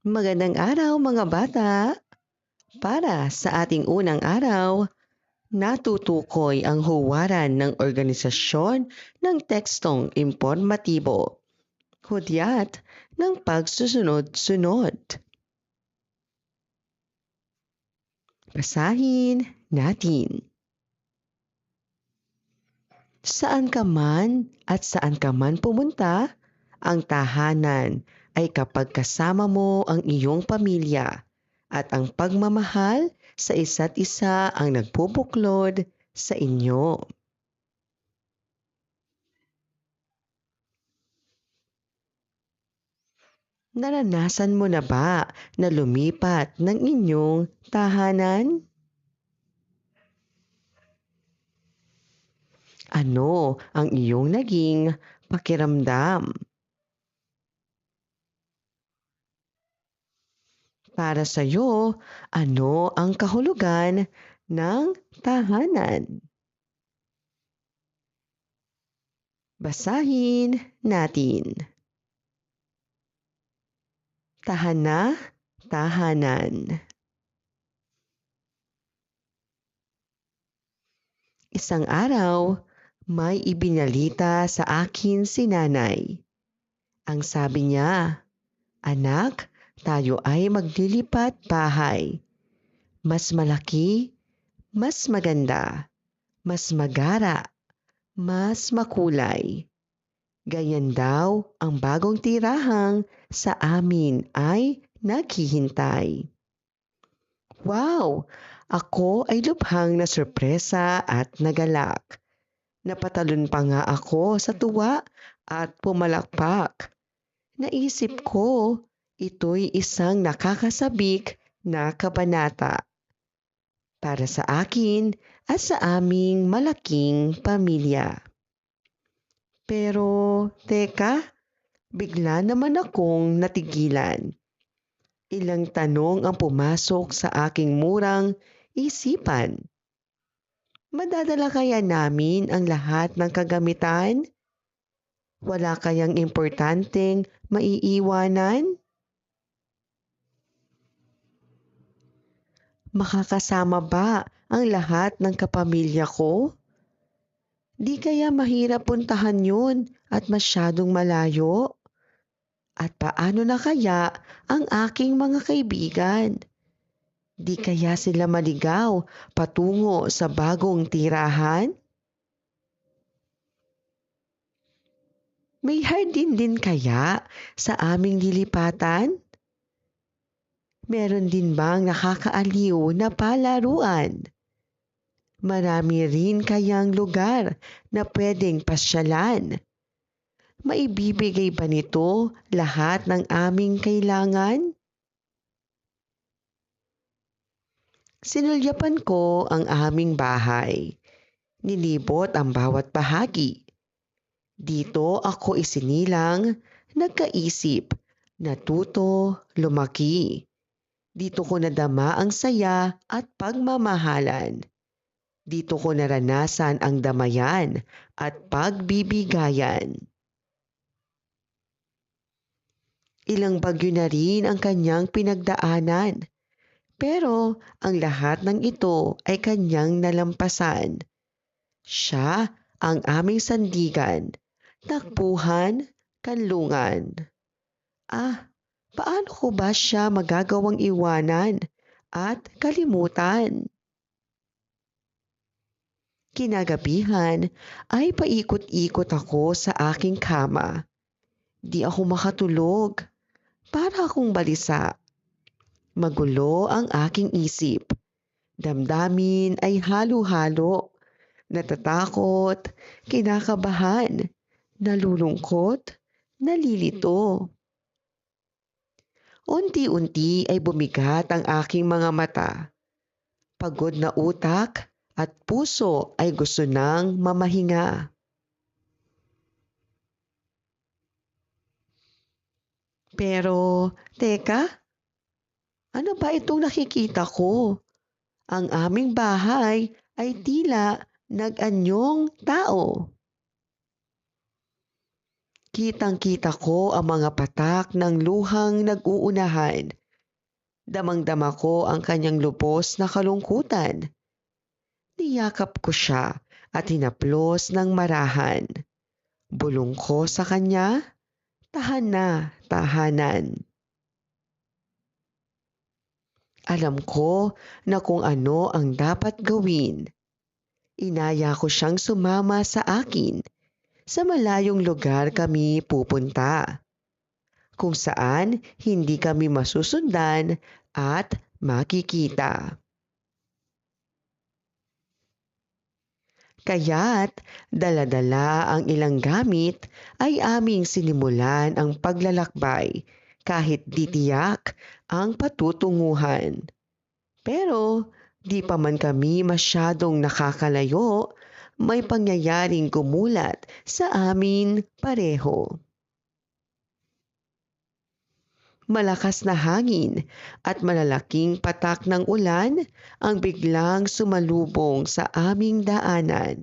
Magandang araw mga bata! Para sa ating unang araw, natutukoy ang huwaran ng organisasyon ng tekstong impormatibo. Hudyat ng pagsusunod-sunod. Basahin natin. Saan ka man at saan ka man pumunta, ang tahanan ay kapag kasama mo ang iyong pamilya at ang pagmamahal sa isa't isa ang nagbubuklod sa inyo. Naranasan mo na ba na lumipat ng inyong tahanan? Ano ang iyong naging pakiramdam? Para sa iyo, ano ang kahulugan ng tahanan? Basahin natin. Tahana, tahanan. Isang araw, may ibinalita sa akin si nanay. Ang sabi niya, "Anak, tayo ay maglilipat bahay. Mas malaki, mas maganda, mas magara, mas makulay. Ganyan daw ang bagong tirahang sa amin ay naghihintay." Wow! Ako ay lubhang na sorpresa at nagalak. Napatalon pa nga ako sa tuwa at pumalakpak. Naisip ko, ito'y isang nakakasabik na kabanata para sa akin at sa aming malaking pamilya. Pero, teka, bigla naman akong natigilan. Ilang tanong ang pumasok sa aking murang isipan. Madadala kaya namin ang lahat ng kagamitan? Wala kayang importanteng maiiwanan? Makakasama ba ang lahat ng kapamilya ko? Di kaya mahirap puntahan yun at masyadong malayo? At paano na kaya ang aking mga kaibigan? Di kaya sila maligaw patungo sa bagong tirahan? May hardin din kaya sa aming lilipatan? Meron din bang nakakaaliw na palaruan? Marami rin kayang lugar na pwedeng pasyalan? Maibibigay ba nito lahat ng aming kailangan? Sinulyapan ko ang aming bahay. Nilibot ang bawat bahagi. Dito ako isinilang, nagkaisip, natuto, lumaki. Dito ko nadama ang saya at pagmamahalan. Dito ko naranasan ang damayan at pagbibigayan. Ilang bagyo na rin ang kanyang pinagdaanan. Pero ang lahat ng ito ay kanyang nalampasan. Siya ang aming sandigan, takbuhan, kanlungan. Paano ko ba siya magagawang iwanan at kalimutan? Kinagabihan ay paikot-ikot ako sa aking kama. Di ako makatulog. Para akong balisa. Magulo ang aking isip. Damdamin ay halo-halo. Natatakot, kinakabahan, nalulungkot, nalilito. Unti-unti ay bumigat ang aking mga mata. Pagod na utak at puso ay gusto nang mamahinga. Pero, teka, ano ba itong nakikita ko? Ang aming bahay ay tila nag-anyong tao. Kitang-kita ko ang mga patak ng luhang nag-uunahan. Damang-dama ko ang kanyang lubos na kalungkutan. Niyakap ko siya at hinaplos ng marahan. Bulong ko sa kanya, tahan na, tahanan. Alam ko na kung ano ang dapat gawin. Inaya ko siyang sumama sa akin. Sa malayong lugar kami pupunta, kung saan hindi kami masusundan at makikita. Kaya't dala-dala ang ilang gamit ay aming sinimulan ang paglalakbay kahit di tiyak ang patutunguhan. Pero di pa man kami masyadong nakakalayo, may pangyayaring gumulat sa amin pareho. Malakas na hangin at malalaking patak ng ulan ang biglang sumalubong sa aming daanan.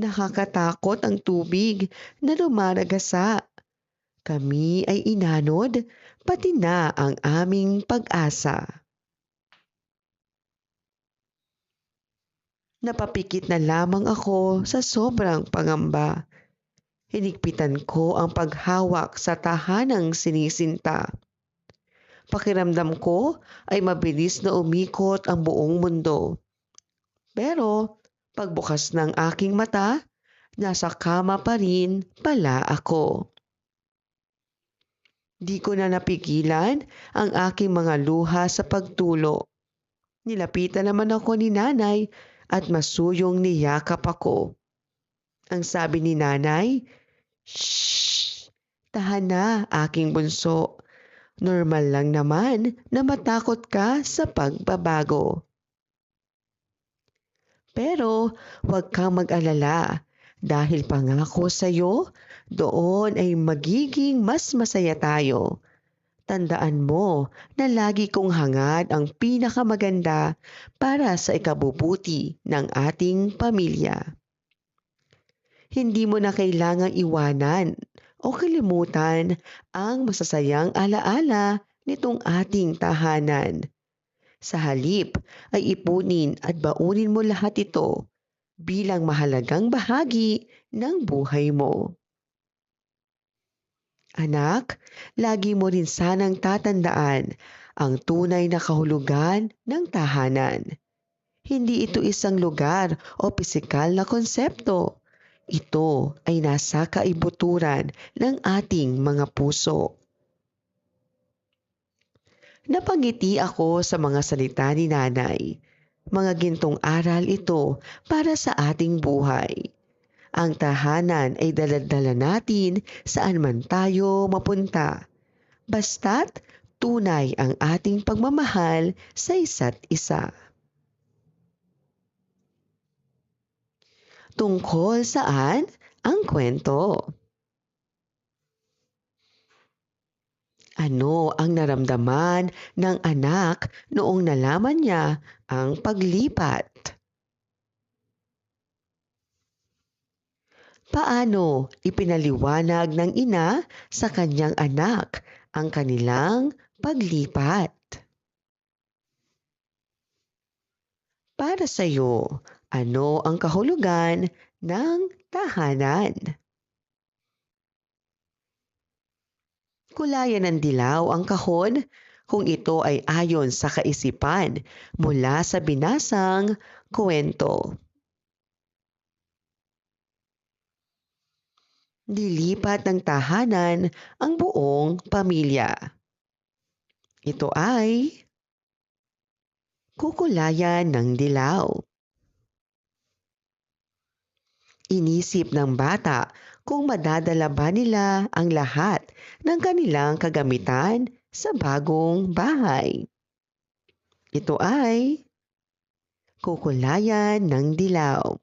Nakakatakot ang tubig na lumaragasa. Kami ay inanod, pati na ang aming pag-asa. Napapikit na lamang ako sa sobrang pangamba. Hinigpitan ko ang paghawak sa tahanang sinisinta. Pakiramdam ko ay mabilis na umikot ang buong mundo. Pero pagbukas ng aking mata, nasa kama pa rin pala ako. Di ko na napigilan ang aking mga luha sa pagtulo. Nilapitan naman ako ni nanay at masuyong niyakap ako. Ang sabi ni nanay, "Shh! Tahan na, aking bunso. Normal lang naman na matakot ka sa pagbabago. Pero huwag kang mag-alala dahil pangako sa'yo, doon ay magiging mas masaya tayo. Tandaan mo na lagi kong hangad ang pinakamaganda para sa ikabubuti ng ating pamilya. Hindi mo na kailangang iwanan o kalimutan ang masasayang alaala nitong ating tahanan. Sa halip ay ipunin at baunin mo lahat ito bilang mahalagang bahagi ng buhay mo. Anak, lagi mo rin sanang tatandaan ang tunay na kahulugan ng tahanan. Hindi ito isang lugar o pisikal na konsepto. Ito ay nasa kaibuturan ng ating mga puso. Napangiti ako sa mga salita ni nanay. Mga gintong aral ito para sa ating buhay. Ang tahanan ay daladala natin saan man tayo mapunta. Basta't tunay ang ating pagmamahal sa isa't isa. Tungkol saan ang kwento? Ano ang naramdaman ng anak noong nalaman niya ang paglipat? Paano ipinaliwanag ng ina sa kanyang anak ang kanilang paglipat? Para sa iyo, ano ang kahulugan ng tahanan? Kulayan ng dilaw ang kahon kung ito ay ayon sa kaisipan mula sa binasang kwento. Dilipat ng tahanan ang buong pamilya. Ito ay kukulayan ng dilaw. Inisip ng bata kung madadala ba nila ang lahat ng kanilang kagamitan sa bagong bahay. Ito ay kukulayan ng dilaw.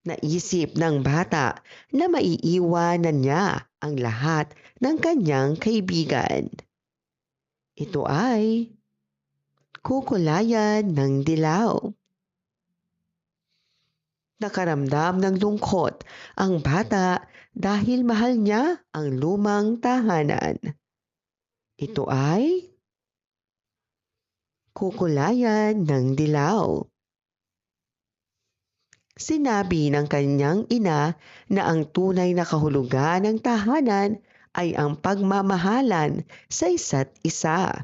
Naisip ng bata na maiiwanan niya ang lahat ng kanyang kaibigan. Ito ay kukulayan ng dilaw. Nakaramdam ng lungkot ang bata dahil mahal niya ang lumang tahanan. Ito ay kukulayan ng dilaw. Sinabi ng kanyang ina na ang tunay na kahulugan ng tahanan ay ang pagmamahalan sa isa't isa.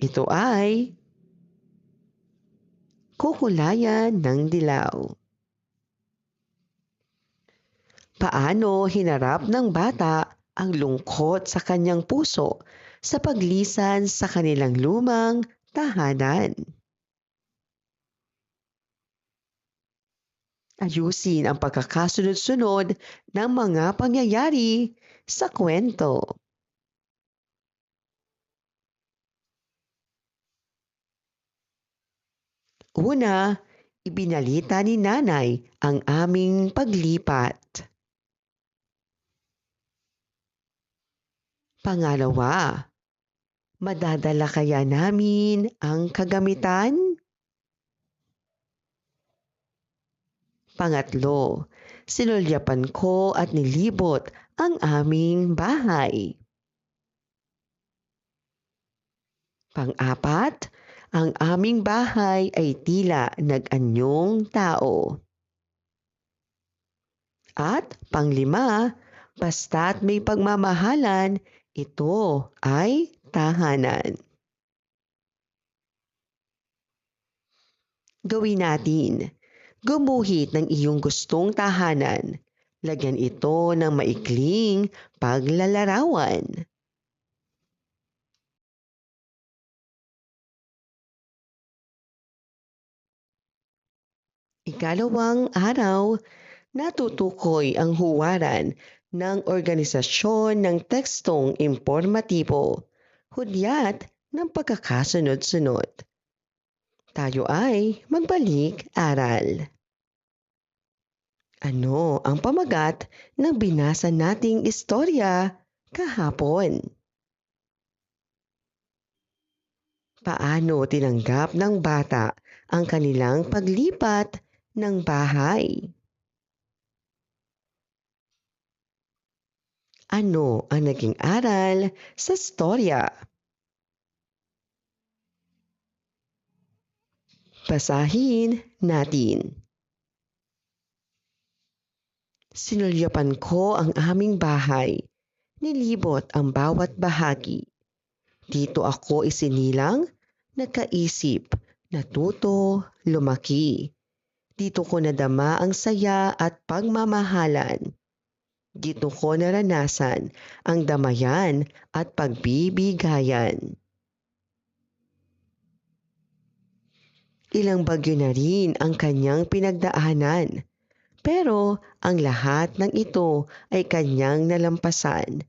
Ito ay kukulayan ng dilaw. Paano hinarap ng bata ang lungkot sa kanyang puso sa paglisan sa kanilang lumang tahanan? Ayusin ang pagkakasunod-sunod ng mga pangyayari sa kwento. Una, ibinalita ni nanay ang aming paglipat. Pangalawa, madadala kaya namin ang kagamitan? Pangatlo, sinulyapan ko at nilibot ang aming bahay. Pang-apat, ang aming bahay ay tila nag-anyong tao. At panglima, basta't may pagmamahalan, ito ay tahanan. Gawin natin. Gumuhit ng iyong gustong tahanan. Lagyan ito ng maikling paglalarawan. Ikalawang araw, natutukoy ang huwaran ng organisasyon ng tekstong impormatibo, hudyat ng pagkakasunod-sunod. Tayo ay magbalik-aral. Ano ang pamagat ng binasa nating istorya kahapon? Paano tinanggap ng bata ang kanilang paglipat ng bahay? Ano ang naging aral sa storya? Basahin natin. Sinulyapan ko ang aming bahay. Nilibot ang bawat bahagi. Dito ako isinilang, nagkaisip, natuto, lumaki. Dito ko nadama ang saya at pagmamahalan. Dito ko naranasan ang damayan at pagbibigayan. Ilang bagyo na rin ang kanyang pinagdaanan. Pero ang lahat ng ito ay kanyang nalampasan.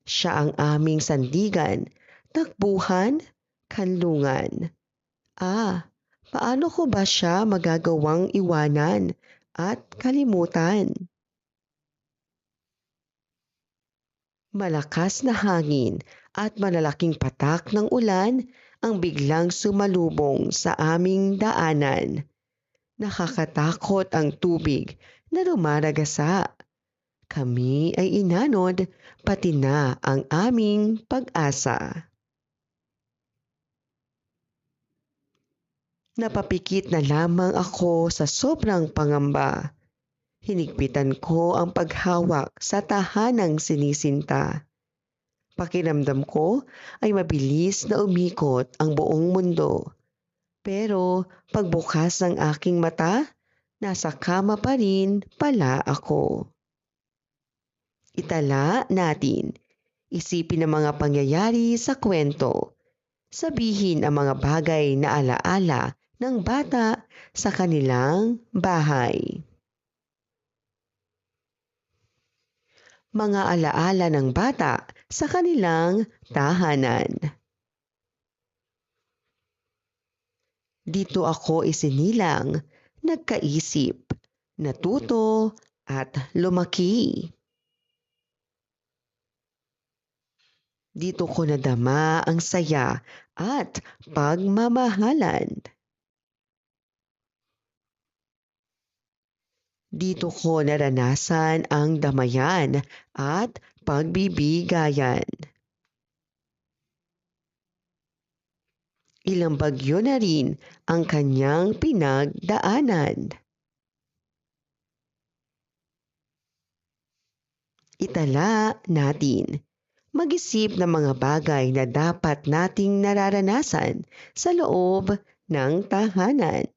Siya ang aming sandigan, takbuhan, kanlungan. Paano ko ba siya magagawang iwanan at kalimutan? Malakas na hangin at malalaking patak ng ulan ang biglang sumalubong sa aming daanan. Nakakatakot ang tubig na lumaragasa. Kami ay inanod, pati na ang aming pag-asa. Napapikit na lamang ako sa sobrang pangamba. Hinigpitan ko ang paghawak sa tahanang sinisinta. Pakiramdam ko ay mabilis na umikot ang buong mundo. Pero pagbukas ng aking mata, nasa kama pa rin pala ako. Itala natin. Isipin ang mga pangyayari sa kwento. Sabihin ang mga bagay na alaala ng bata sa kanilang bahay. Mga alaala ng bata sa kanilang tahanan. Dito ako isinilang, nagkaisip, natuto at lumaki. Dito ko nadama ang saya at pagmamahalan. Dito ko naranasan ang damayan at pagbibigayan. Ilang bagyo na rin ang kanyang pinagdaanan. Itala natin. Mag-isip ng mga bagay na dapat nating nararanasan sa loob ng tahanan.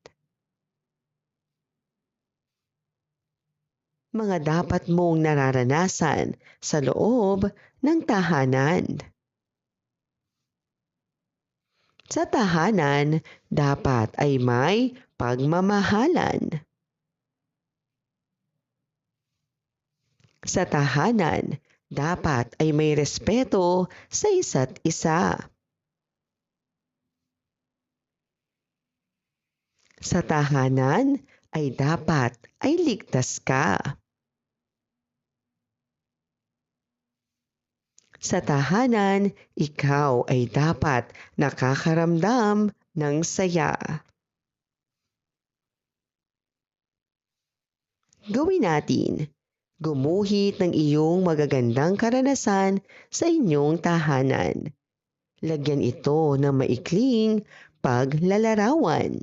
Mga dapat mong nararanasan sa loob ng tahanan. Sa tahanan, dapat ay may pagmamahalan. Sa tahanan, dapat ay may respeto sa isa't isa. Sa tahanan ay dapat ay ligtas ka. Sa tahanan, ikaw ay dapat nakakaramdam ng saya. Gawin natin. Gumuhit ng iyong magagandang karanasan sa inyong tahanan. Lagyan ito ng maikling paglalarawan.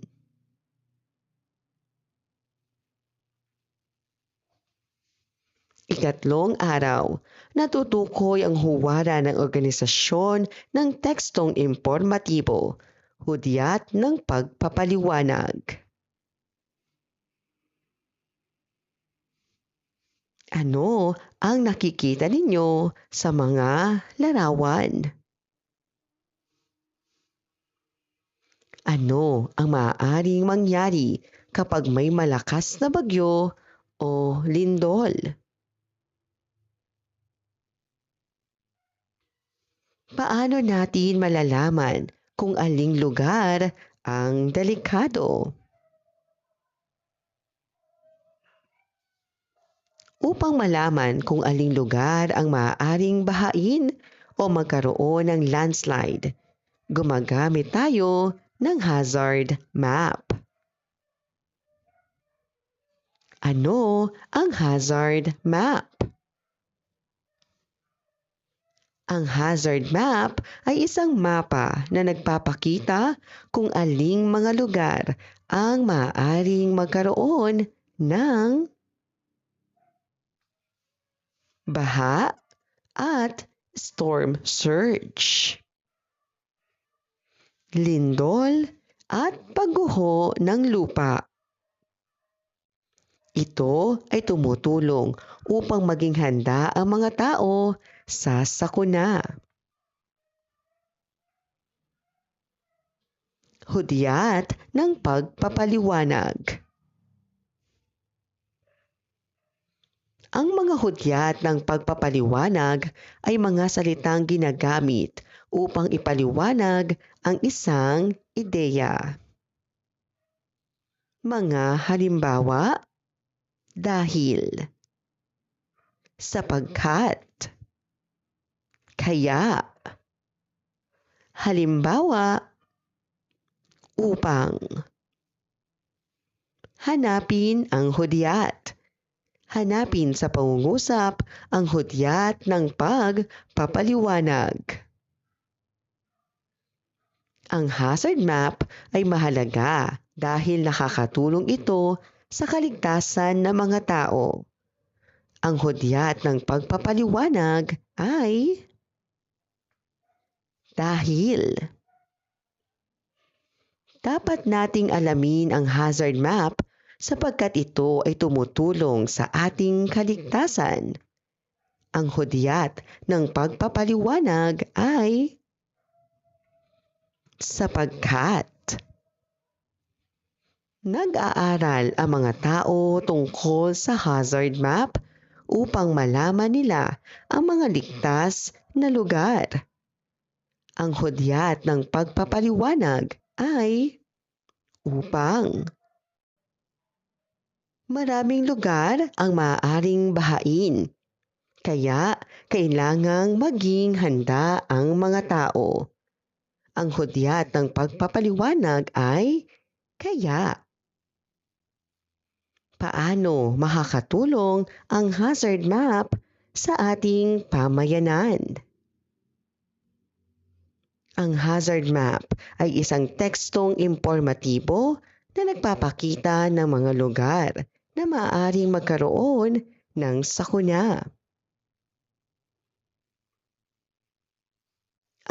Ikatlong araw, natutukoy ang huwara ng organisasyon ng tekstong impormatibo, hudyat ng pagpapaliwanag. Ano ang nakikita ninyo sa mga larawan? Ano ang maaaring mangyari kapag may malakas na bagyo o lindol? Paano natin malalaman kung aling lugar ang delikado? Upang malaman kung aling lugar ang maaaring bahain o magkaroon ng landslide, gumagamit tayo ng hazard map. Ano ang hazard map? Ang hazard map ay isang mapa na nagpapakita kung aling mga lugar ang maaaring magkaroon ng baha at storm surge, lindol at pagguho ng lupa. Ito ay tumutulong upang maging handa ang mga tao sa sakuna. Hudyat ng pagpapaliwanag. Ang mga hudyat ng pagpapaliwanag ay mga salitang ginagamit upang ipaliwanag ang isang ideya. Mga halimbawa, dahil, sapagkat, kaya. Halimbawa, upang. Hanapin ang hudyat. Hanapin sa pangungusap ang hudyat ng pagpapaliwanag. Ang hazard map ay mahalaga dahil nakakatulong ito sa kaligtasan ng mga tao. Ang hudyat ng pagpapaliwanag ay dahil. Dapat nating alamin ang hazard map sapagkat ito ay tumutulong sa ating kaligtasan. Ang hudyat ng pagpapaliwanag ay sapagkat. Nag-aaral ang mga tao tungkol sa hazard map upang malaman nila ang mga ligtas na lugar. Ang hudyat ng pagpapaliwanag ay upang. Maraming lugar ang maaaring bahain, kaya kailangang maging handa ang mga tao. Ang hudyat ng pagpapaliwanag ay kaya. Paano makakatulong ang hazard map sa ating pamayanan? Ang hazard map ay isang tekstong impormatibo na nagpapakita ng mga lugar na maaaring magkaroon ng sakuna.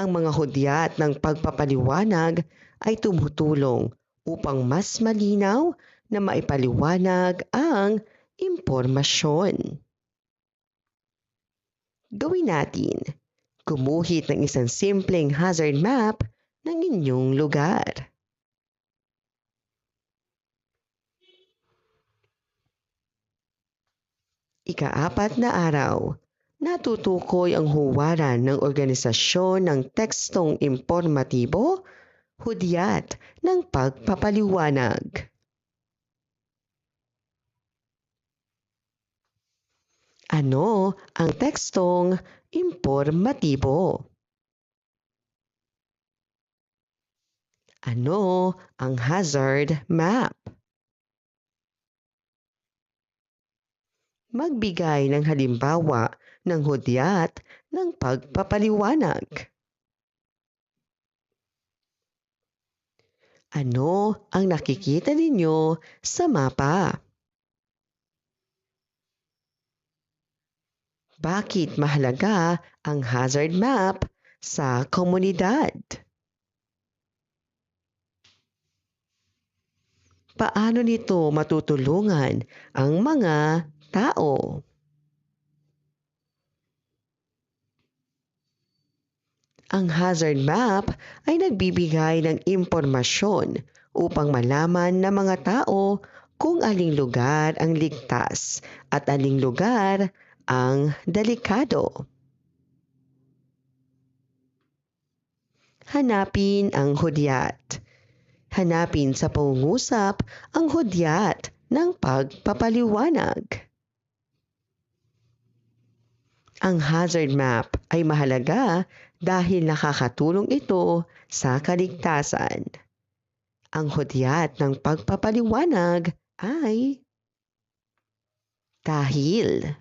Ang mga hudyat ng pagpapaliwanag ay tumutulong upang mas malinaw na maipaliwanag ang impormasyon. Gawin natin. Gumuhit ng isang simpleng hazard map ng inyong lugar. Ika-4 na araw, natutukoy ang huwaran ng organisasyon ng tekstong impormatibo, hudyat ng pagpapaliwanag. Ano ang tekstong impormatibo? Ano ang hazard map? Magbigay ng halimbawa ng hudyat ng pagpapaliwanag. Ano ang nakikita ninyo sa mapa? Bakit mahalaga ang hazard map sa komunidad? Paano nito matutulungan ang mga tao? Ang hazard map ay nagbibigay ng impormasyon upang malaman ng mga tao kung aling lugar ang ligtas at aling lugar ang delikado. Hanapin ang hudyat. Hanapin sa pangungusap ang hudyat ng pagpapaliwanag. Ang hazard map ay mahalaga dahil nakakatulong ito sa kaligtasan. Ang hudyat ng pagpapaliwanag ay dahil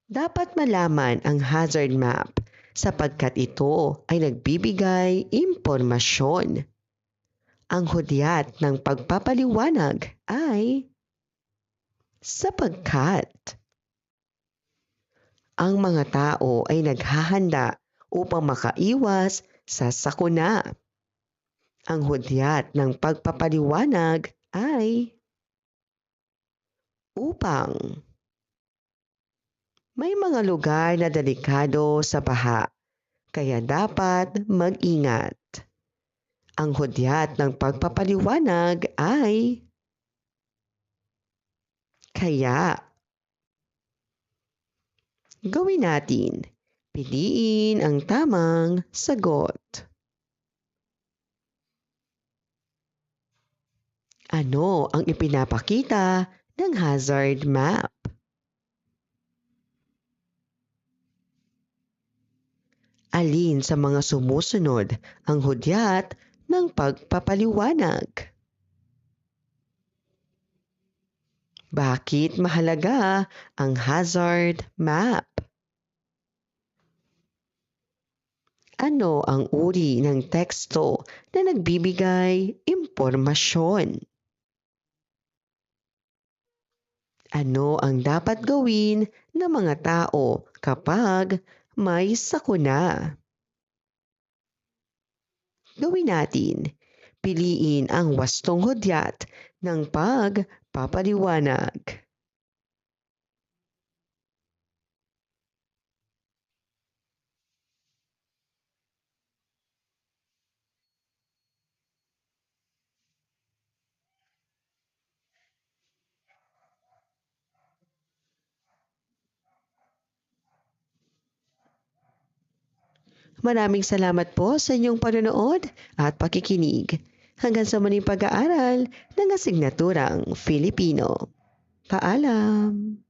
dapat malaman ang hazard map sapagkat ito ay nagbibigay impormasyon. Ang hudyat ng pagpapaliwanag ay sapagkat ang mga tao ay naghahanda upang makaiwas sa sakuna. Ang hudyat ng pagpapaliwanag ay upang may mga lugar na delikado sa baha, kaya dapat mag-ingat. Ang hudyat ng pagpapaliwanag ay kaya. Gawin natin. Piliin ang tamang sagot. Ano ang ipinapakita ng hazard map? Alin sa mga sumusunod ang hudyat ng pagpapaliwanag? Bakit mahalaga ang hazard map? Ano ang uri ng teksto na nagbibigay impormasyon? Ano ang dapat gawin ng mga tao kapag may sakuna? Gawin natin. Piliin ang wastong hudyat ng pagpapaliwanag. Maraming salamat po sa inyong panonood at pakikinig. Hanggang sa muling pag-aaral ng asignaturang Filipino. Paalam!